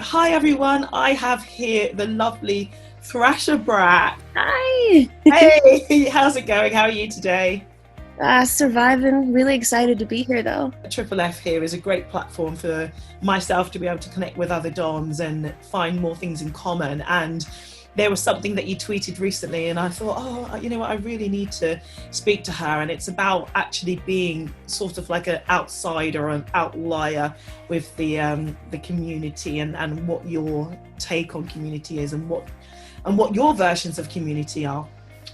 hi everyone, I have here the lovely Thrasher Brat. Hi. Hey, how's it going? How are you today? Surviving. Really excited to be here though. Triple F here is a great platform for myself to be able to connect with other DOMs and find more things in common. And there was something that you tweeted recently and I thought, oh, you know what, I really need to speak to her. And it's about actually being sort of like an outsider or an outlier with the community and what your take on community is and what your versions of community are,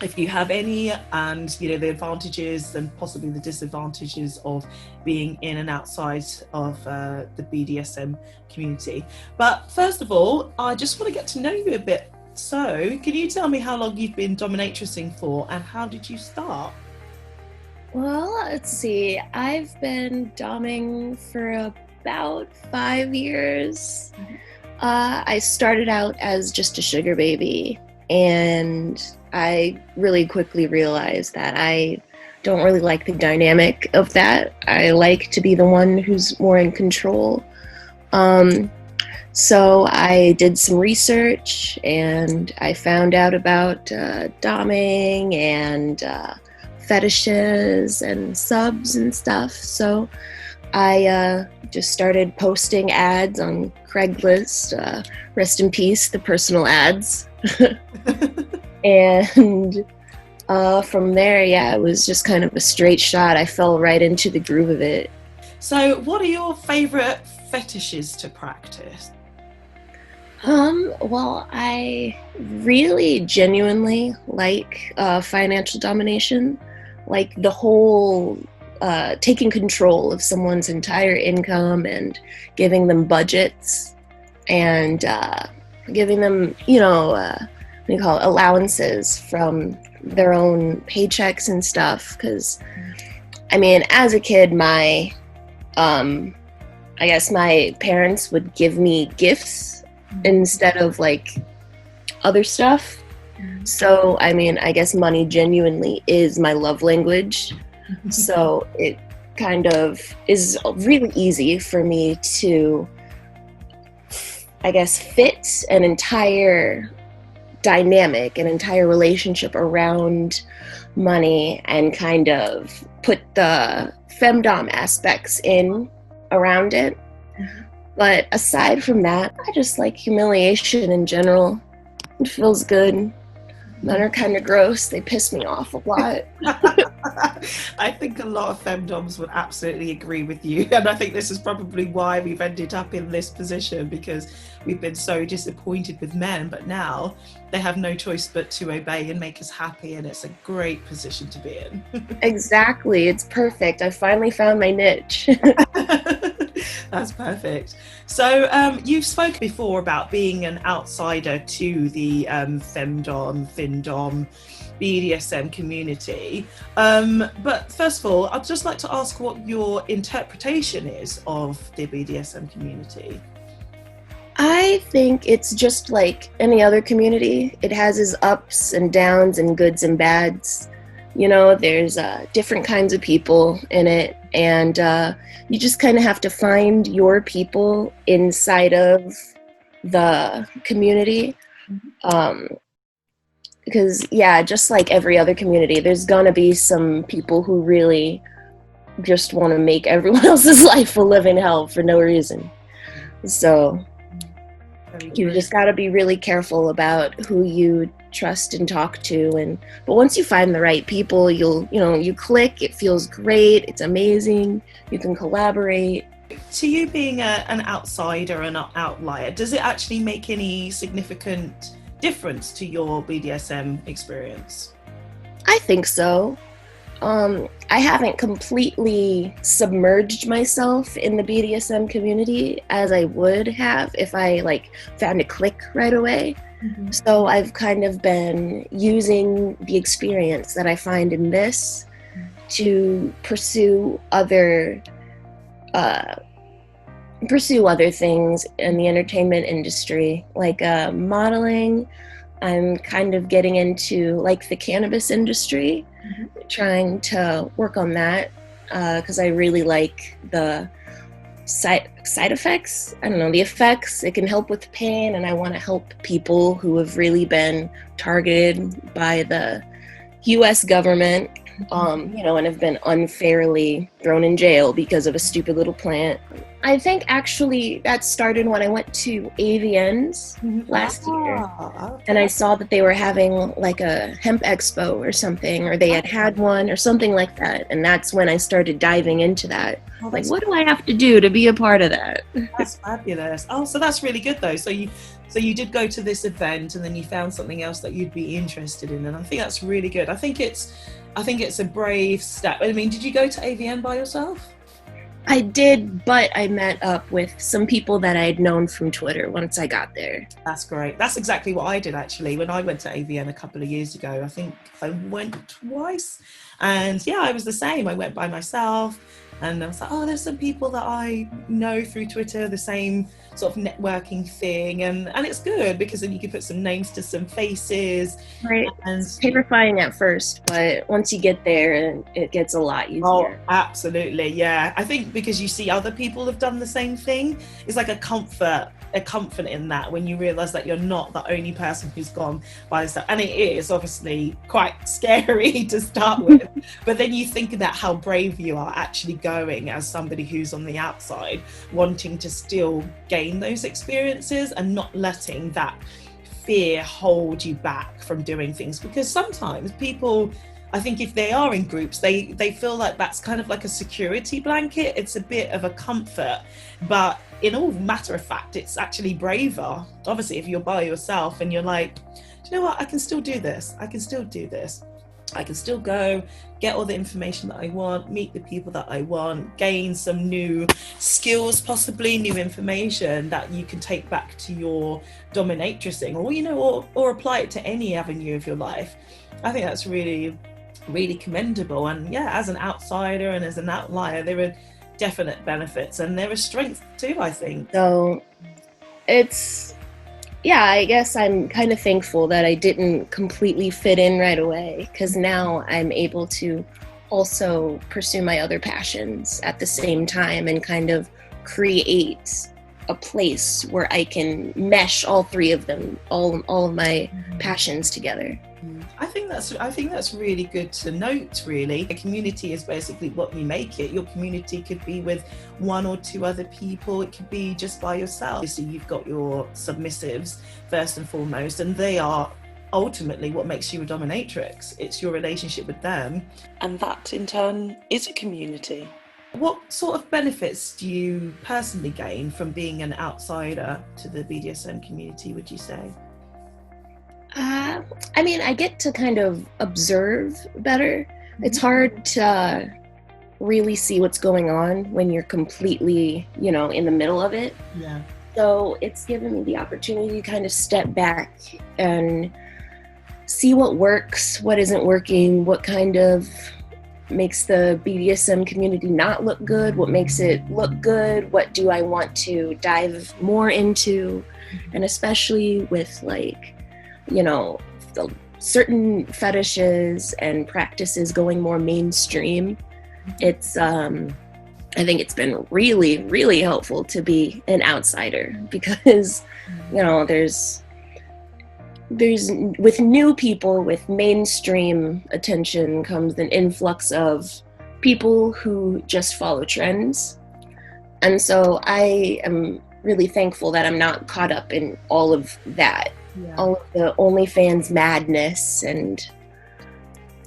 if you have any, and you know the advantages and possibly the disadvantages of being in and outside of the BDSM community. But first of all, I just want to get to know you a bit. So can you tell me how long you've been dominatrixing for and how did you start? Well, let's see. I've been doming for about 5 years. I started out as just a sugar baby, and I really quickly realized that I don't really like the dynamic of that. I like to be the one who's more in control. So I did some research and I found out about doming and fetishes and subs and stuff. So I just started posting ads on Craigslist. Rest in peace, the personal ads. And from there, yeah, it was just kind of a straight shot. I fell right into the groove of it. So what are your favorite fetishes to practice? Well, I really genuinely like financial domination, like the whole taking control of someone's entire income and giving them budgets and giving them, what do you call it, allowances from their own paychecks and stuff. Because, I mean, as a kid, I guess my parents would give me gifts instead of like other stuff. So, I mean, I guess money genuinely is my love language. So it kind of is really easy for me to, I guess, fit an entire dynamic, an entire relationship around money and kind of put the femdom aspects in around it. But aside from that, I just like humiliation in general. It feels good. Men are kind of gross. They piss me off a lot. I think a lot of femdoms would absolutely agree with you. And I think this is probably why we've ended up in this position, because we've been so disappointed with men, but now they have no choice but to obey and make us happy. And it's a great position to be in. Exactly. It's perfect. I finally found my niche. That's perfect. So you've spoken before about being an outsider to the femdom, findom, BDSM community. But first of all, I'd just like to ask what your interpretation is of the BDSM community. I think it's just like any other community. It has its ups and downs and goods and bads. You know, there's different kinds of people in it, and you just kind of have to find your people inside of the community. Because, yeah, just like every other community, there's gonna be some people who really just want to make everyone else's life a living hell for no reason. So you just got to be really careful about who you trust and talk to. But once you find the right people, you click, it feels great, it's amazing, you can collaborate. To you being an outsider and an outlier, does it actually make any significant difference to your BDSM experience? I think so. I haven't completely submerged myself in the BDSM community as I would have if I found a click right away. So I've kind of been using the experience that I find in this to pursue other things in the entertainment industry, like modeling. I'm kind of getting into the cannabis industry, trying to work on that because I really like the side effects. I don't know, the effects. It can help with pain, and I want to help people who have really been targeted by the U.S. government, and have been unfairly thrown in jail because of a stupid little plant. I think actually that started when I went to AVN's last year, Okay. and I saw that they were having like a hemp expo or something, or they had one or something like that, and that's when I started diving into that. Like, what do I have to do to be a part of that? That's fabulous. Oh, so that's really good though. So you did go to this event, and then you found something else that you'd be interested in, and I think that's really good. I think it's a brave step. I mean, did you go to AVN by yourself? I did, but I met up with some people that I had known from Twitter once I got there. That's great. That's exactly what I did actually. When I went to AVN a couple of years ago, I think I went twice. And yeah, I was the same. I went by myself, and I was like, oh, there's some people that I know through Twitter, the same sort of networking thing. And it's good because then you can put some names to some faces. Right. And it's terrifying at first, but once you get there, it gets a lot easier. Oh, absolutely. Yeah. I think because you see other people have done the same thing, it's like a comfort in that, when you realize that you're not the only person who's gone by yourself. And it is obviously quite scary to start with, but then you think about how brave you are actually going as somebody who's on the outside, wanting to still gain those experiences and not letting that fear hold you back from doing things. Because sometimes people, I think if they are in groups, they feel like that's kind of like a security blanket. It's a bit of a comfort, but in all matter of fact, it's actually braver. Obviously, if you're by yourself and you're like, do you know what? I can still do this. I can still do this. I can still go get all the information that I want, meet the people that I want, gain some new skills, possibly new information that you can take back to your dominatrixing, or apply it to any avenue of your life. I think that's really, really commendable. And yeah, as an outsider and as an outlier, there are definite benefits, and there is strength too, I think. So I guess I'm kind of thankful that I didn't completely fit in right away, because now I'm able to also pursue my other passions at the same time and kind of create a place where I can mesh all three of them, all of my passions together. I think that's really good to note, really. A community is basically what we make it. Your community could be with one or two other people. It could be just by yourself. So you've got your submissives first and foremost, and they are ultimately what makes you a dominatrix. It's your relationship with them. And that in turn is a community. What sort of benefits do you personally gain from being an outsider to the BDSM community, would you say? I mean, I get to kind of observe better. It's hard to really see what's going on when you're completely, in the middle of it. Yeah. So it's given me the opportunity to kind of step back and see what works, what isn't working, what kind of makes the BDSM community not look good, what makes it look good, what do I want to dive more into, and especially with certain fetishes and practices going more mainstream. It's I think it's been really, really helpful to be an outsider, because there's with new people with mainstream attention comes an influx of people who just follow trends. And so I am really thankful that I'm not caught up in all of that. Yeah. All of the OnlyFans madness, and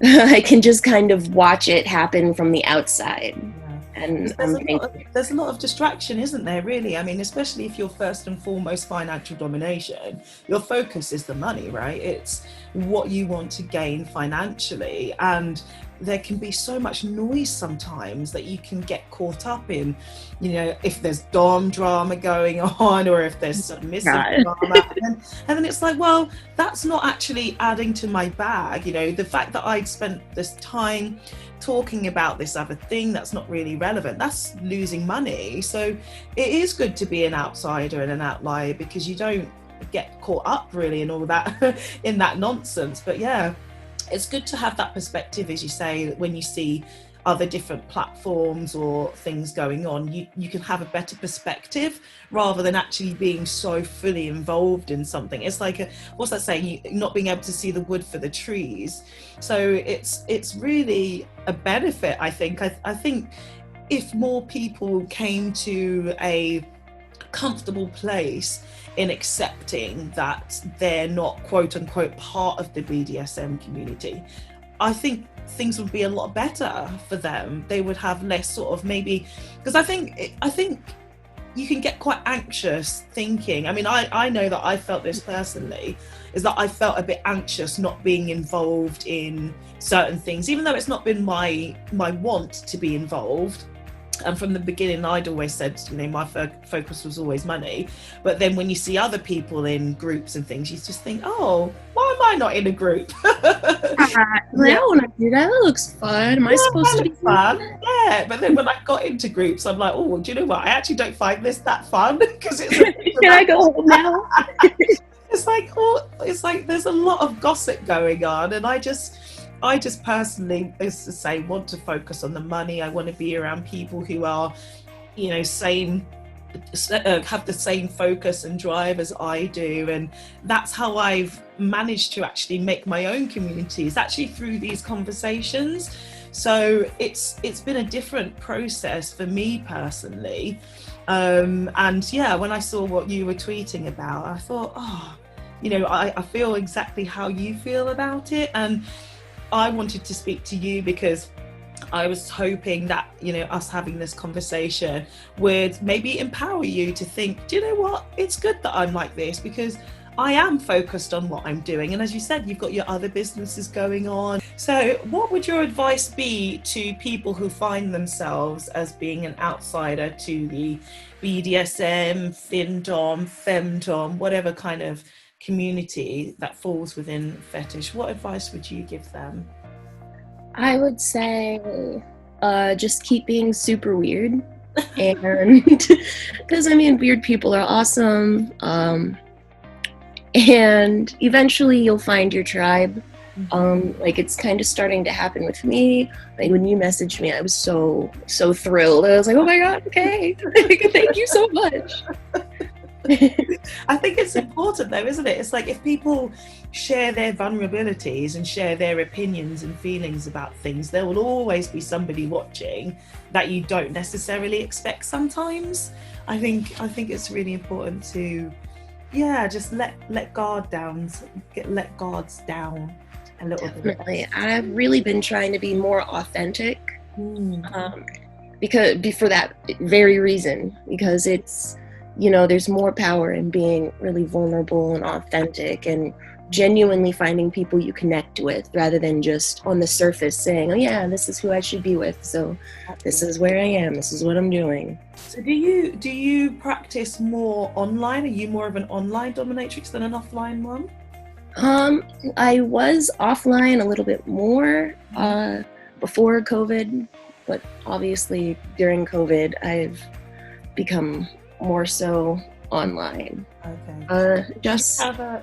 I can just kind of watch it happen from the outside. Yeah. And there's a lot of distraction, isn't there, really? I mean, especially if you're first and foremost financial domination, your focus is the money, right? It's what you want to gain financially, and there can be so much noise sometimes that you can get caught up in, if there's Domme drama going on, or if there's submissive drama, and then it's like, well, that's not actually adding to my bag. The fact that I'd spent this time talking about this other thing that's not really relevant, that's losing money. So it is good to be an outsider and an outlier, because you don't get caught up really in all that in that nonsense. But yeah, it's good to have that perspective, as you say, when you see other different platforms or things going on, you can have a better perspective rather than actually being so fully involved in something. It's like what's that saying, not being able to see the wood for the trees. So it's really a benefit, I think. I think if more people came to a comfortable place in accepting that they're not quote unquote part of the BDSM community, I think things would be a lot better for them. They would have less sort of, maybe, because I think you can get quite anxious thinking. I mean, I know that I felt this personally, is that I felt a bit anxious not being involved in certain things, even though it's not been my want to be involved. And from the beginning, I'd always said, you know, my focus was always money. But then when you see other people in groups and things, you just think, oh, why am I not in a group? I want to do that. That looks fun. Am I supposed to be fun? Yeah. But then when I got into groups, I'm like, oh, do you know what? I actually don't find this that fun, because it's can I go home now? It's like there's a lot of gossip going on, and I just personally, as to say, want to focus on the money. I want to be around people who are, you know, have the same focus and drive as I do. And that's how I've managed to actually make my own communities, actually through these conversations. So it's been a different process for me personally. And yeah, when I saw what you were tweeting about, I thought, oh, you know, I feel exactly how you feel about it. And I wanted to speak to you because I was hoping that, you know, us having this conversation would maybe empower you to think, do you know what, it's good that I'm like this, because I am focused on what I'm doing. And as you said, you've got your other businesses going on. So what would your advice be to people who find themselves as being an outsider to the BDSM, FinDom, Femdom, whatever kind of community that falls within fetish? What advice would you give them? I would say just keep being super weird. And because I mean, weird people are awesome. And eventually you'll find your tribe. Like, it's kind of starting to happen with me. Like, when you messaged me, I was so thrilled. I was like, oh my god, okay. Thank you so much. I think it's important though, isn't it? It's like, if people share their vulnerabilities and share their opinions and feelings about things, there will always be somebody watching that you don't necessarily expect sometimes. I think it's really important to, yeah, just let guards down a little bit. Definitely. I've really been trying to be more authentic, because for that very reason, because it's, you know, there's more power in being really vulnerable and authentic and genuinely finding people you connect with, rather than just on the surface saying, oh yeah, this is who I should be with, so this is where I am, this is what I'm doing. So do you practice more online? Are you more of an online dominatrix than an offline one? I was offline a little bit more before COVID, but obviously during COVID I've become more so online. Okay. Just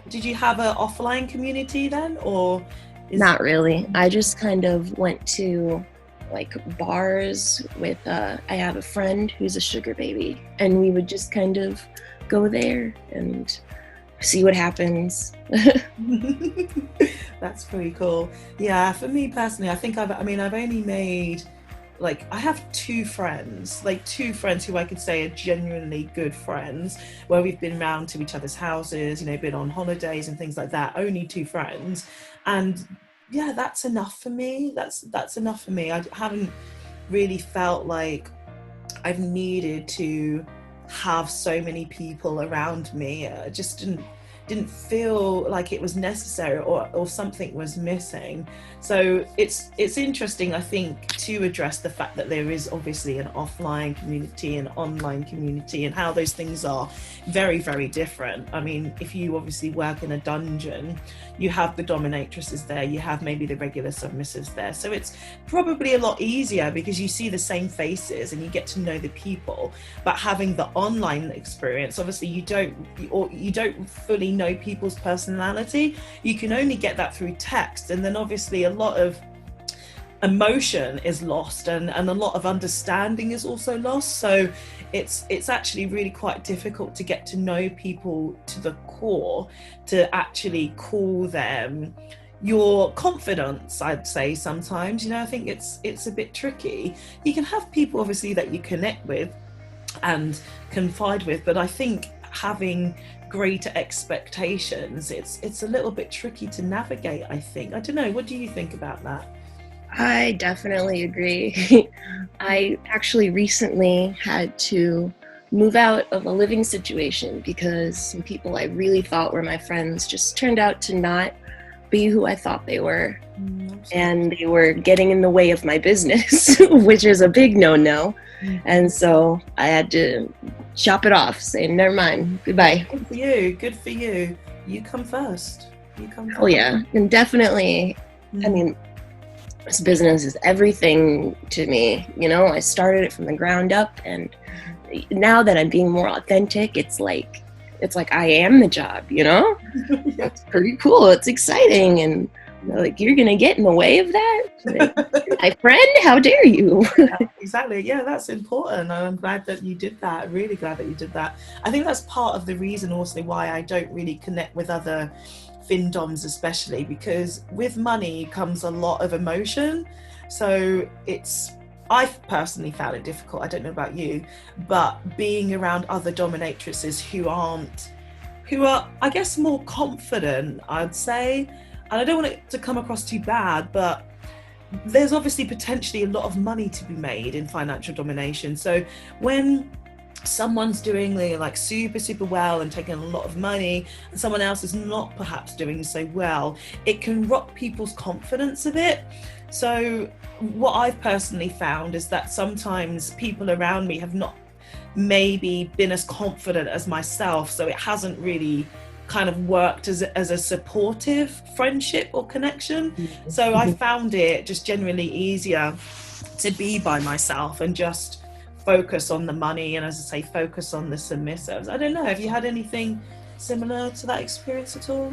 did you have an offline community then, or not really? I just kind of went to like bars with I have a friend who's a sugar baby, and we would just kind of go there and see what happens. That's pretty cool. Yeah, for me personally, I think I've only made, like, I have two friends who I could say are genuinely good friends, where we've been round to each other's houses, you know, been on holidays and things like that. Only two friends. And yeah, that's enough for me. That's enough for me. I haven't really felt like I've needed to have so many people around me. I just didn't feel like it was necessary, or something was missing. So it's interesting, I think, to address the fact that there is obviously an offline community and online community, and how those things are very, very different. I mean, if you obviously work in a dungeon, you have the dominatrices there, you have maybe the regular submissives there, so it's probably a lot easier because you see the same faces and you get to know the people. But having the online experience, obviously you don't fully know people's personality. You can only get that through text, and then obviously a lot of emotion is lost, and a lot of understanding is also lost. So it's actually really quite difficult to get to know people to the core, to actually call them your confidants, I'd say. Sometimes, I think it's a bit tricky. You can have people obviously that you connect with and confide with, but I think having greater expectations, it's a little bit tricky to navigate, I think. I don't know, what do you think about that? I definitely agree. I actually recently had to move out of a living situation because some people I really thought were my friends just turned out to not be who I thought they were. And they were getting in the way of my business, which is a big no-no. And so I had to chop it off, saying, never mind, goodbye. Good for you, good for you. You come first. Oh yeah, and definitely, I mean, this business is everything to me. I started it from the ground up, and now that I'm being more authentic, it's like I am the job, Yeah. That's pretty cool. It's exciting, and like, you're gonna get in the way of that? Like, my friend, how dare you? Exactly. Yeah, that's important, and I'm glad that you did that. Really glad that you did that. I think that's part of the reason also why I don't really connect with other findoms, especially because with money comes a lot of emotion. So I've personally found it difficult. I don't know about you, but being around other dominatrices who are, I guess, more confident, I'd say. And I don't want it to come across too bad, but there's obviously potentially a lot of money to be made in financial domination. So when someone's doing like super well and taking a lot of money, and someone else is not perhaps doing so well, it can rock people's confidence a bit. So what I've personally found is that sometimes people around me have not maybe been as confident as myself, so it hasn't really kind of worked as a supportive friendship or connection. So I found it just generally easier to be by myself and just focus on the money, and as I say, focus on the submissives. I don't know, have you had anything similar to that experience at all?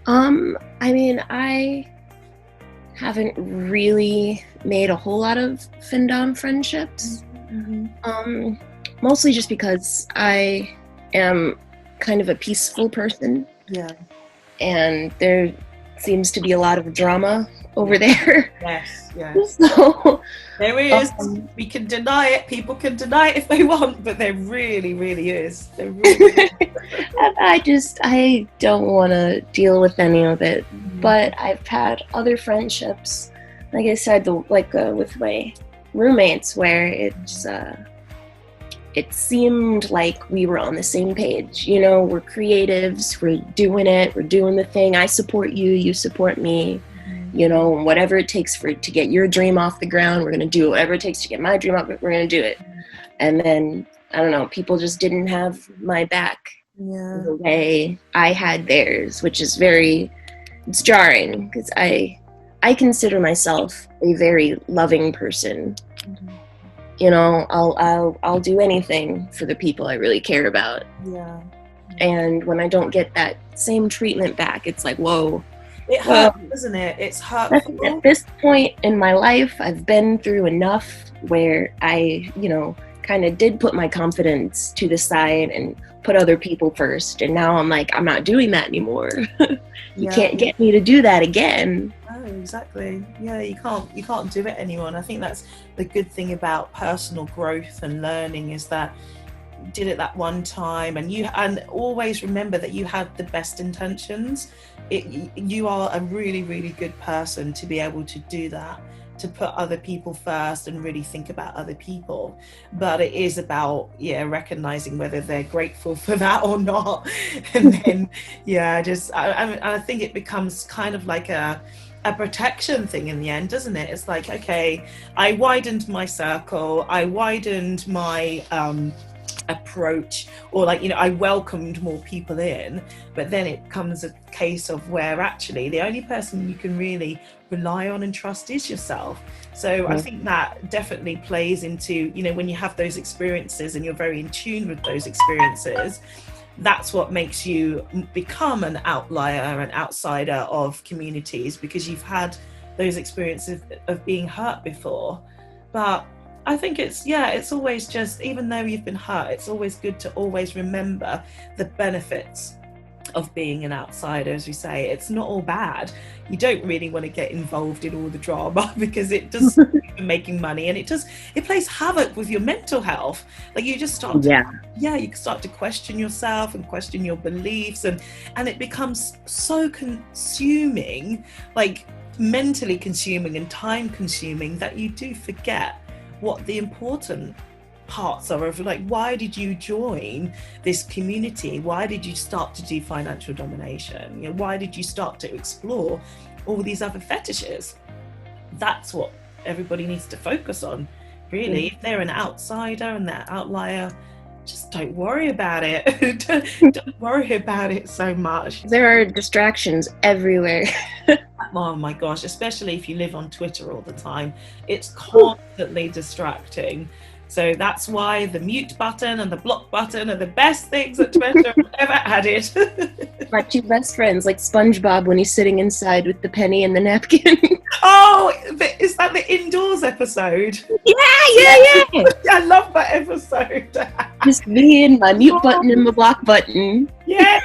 I mean, I haven't really made a whole lot of findom friendships. Mostly just because I am kind of a peaceful person. Yeah. And there seems to be a lot of drama over there. Yes. So there is. We can deny it. People can deny it if they want, but there really, really is. There really is. I don't want to deal with any of it. But I've had other friendships, like I said, with my roommates, where it seemed like we were on the same page. We're creatives, we're doing the thing. I support you, you support me. Whatever it takes to get your dream off the ground, we're going to do it. Whatever it takes to get my dream off, we're going to do it. And then, I don't know, people just didn't have my back the way I had theirs, which is it's jarring, because I consider myself a very loving person. I'll do anything for the people I really care about. Yeah. And when I don't get that same treatment back, it's like, whoa. It hurts, doesn't it? It's hurtful. At this point in my life, I've been through enough where I, kind of did put my confidence to the side and put other people first. And now I'm like, I'm not doing that anymore. You can't get me to do that again. Oh, exactly. Yeah, you can't do it anymore. And I think that's the good thing about personal growth and learning, is that you did it that one time, and always remember that you had the best intentions. You are a really, really good person to be able to do that, to put other people first and really think about other people. But it is about recognizing whether they're grateful for that or not. And then I think it becomes kind of like a protection thing in the end, doesn't it? It's like, okay, I widened my circle, I widened my approach, or I welcomed more people in, but then it comes a case of where actually the only person you can really rely on and trust is yourself. So I think that definitely plays into, when you have those experiences and you're very in tune with those experiences, that's what makes you become an outlier, an outsider of communities, because you've had those experiences of being hurt before. But I think it's always just, even though you've been hurt, it's always good to always remember the benefits of being an outsider. As we say, it's not all bad. You don't really want to get involved in all the drama because it does making money, and it plays havoc with your mental health. Like you just start you start to question yourself and question your beliefs, and it becomes so consuming, like mentally consuming and time consuming, that you do forget what the important parts are of, like, why did you join this community? Why did you start to do financial domination? You know, why did you start to explore all these other fetishes? That's what everybody needs to focus on, really. If they're an outsider and they're outlier, just don't worry about it. Don't worry about it so much. There are distractions everywhere. Oh my gosh, especially if you live on Twitter all the time, it's constantly distracting. So that's why the mute button and the block button are the best things that Twitter have ever added. My two best friends, like SpongeBob when he's sitting inside with the penny and the napkin. Oh, is that the indoors episode? Yeah. I love that episode. Just me and my mute button and my block button. Yeah.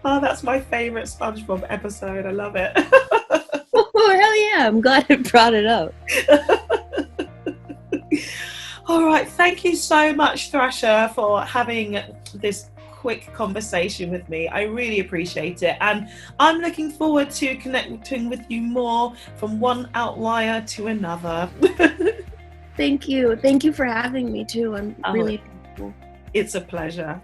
Oh, that's my favourite SpongeBob episode. I love it. Oh, hell yeah. I'm glad it brought it up. All right. Thank you so much, Thrasher, for having this quick conversation with me. I really appreciate it. And I'm looking forward to connecting with you more, from one outlier to another. Thank you. Thank you for having me, too. I'm really thankful. It's a pleasure.